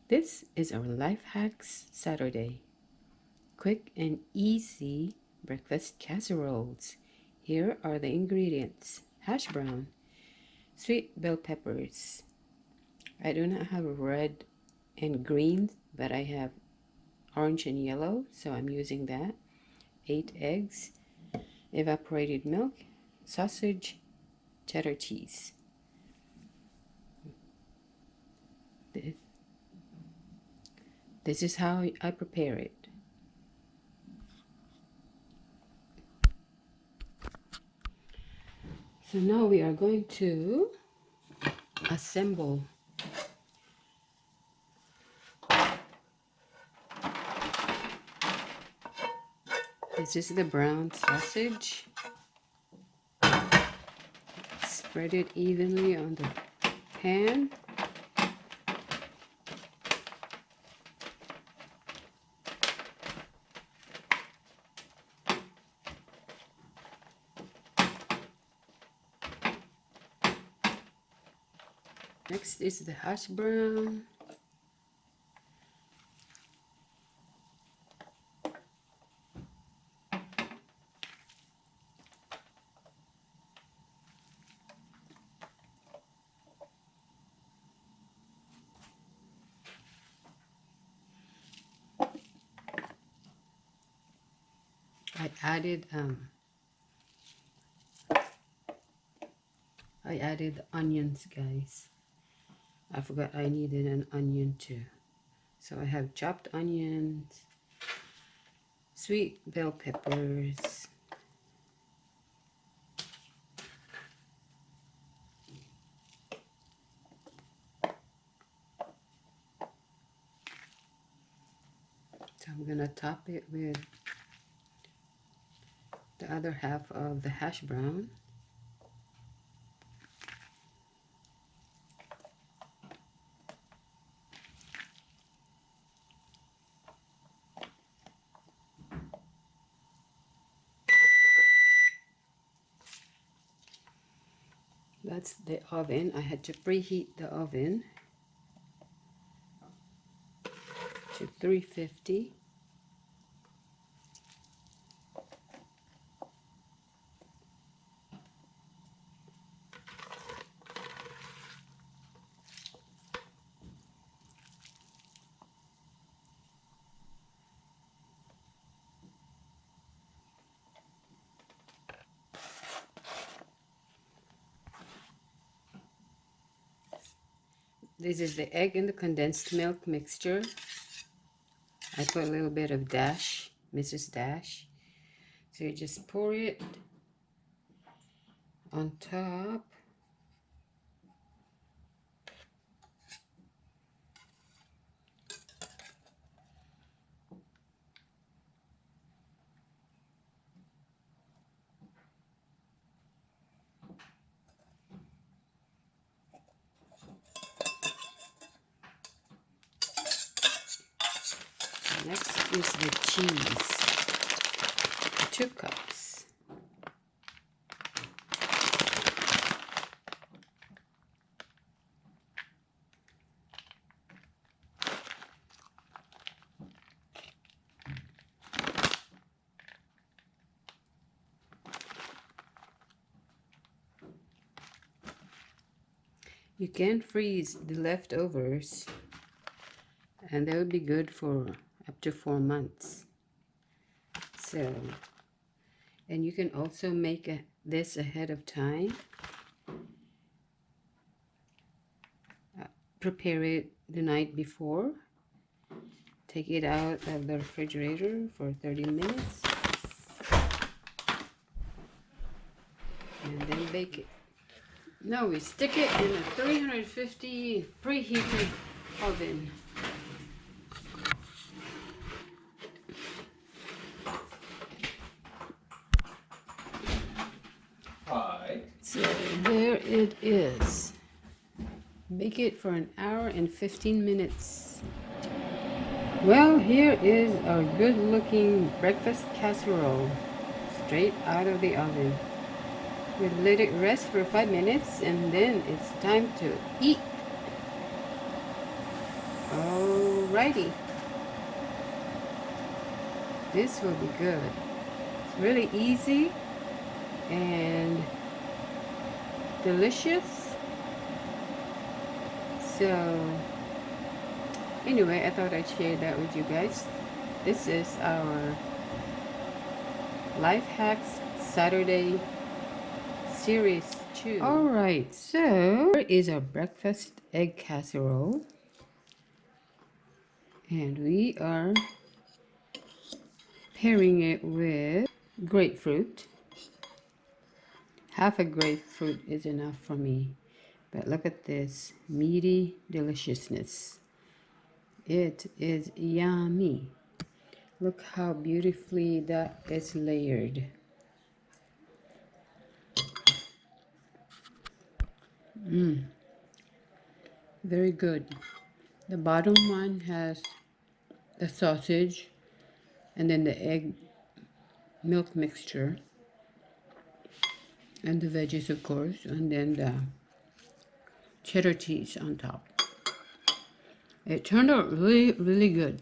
This is our Life Hacks Saturday. Quick and easy breakfast casseroles. Here are the ingredients. Hash brown, sweet bell peppers. I do not have red and green, but I have orange and yellow, so I'm using that. 8 eggs, evaporated milk, sausage, cheddar cheese. This is how I prepare it. So now we are going to assemble. This is the brown sausage. Spread it evenly on the pan. Next is the hash brown. I added onions, guys. I forgot I needed an onion too. So I have chopped onions, sweet bell peppers, so I'm gonna top it with the other half of the hash brown. That's the oven. I had to preheat the oven to 350. This is the egg and the condensed milk mixture. I put a little bit of Dash, Mrs. Dash. So you just pour it on top. Next is the cheese, 2 cups. You can freeze the leftovers, and that would be good for up to 4 months. So, and you can also make this ahead of time. Prepare it the night before. Take it out of the refrigerator for 30 minutes. And then bake it. Now we stick it in a 350 preheated oven. So there it is. Bake it for an hour and 15 minutes. Well, here is our good looking breakfast casserole, straight out of the oven. We let it rest for 5 minutes and then it's time to eat. Oh Alrighty. This will be good. It's really easy and delicious. So anyway, I thought I'd share that with you guys. This is our Life Hacks Saturday Series 2. Alright, so here is our breakfast egg casserole. And we are pairing it with grapefruit. Half a grapefruit is enough for me. But look at this meaty deliciousness. It is yummy. Look how beautifully that is layered. Very good. The bottom one has the sausage and then the egg milk mixture and the veggies, of course, and then the cheddar cheese on top. It turned out really, really good.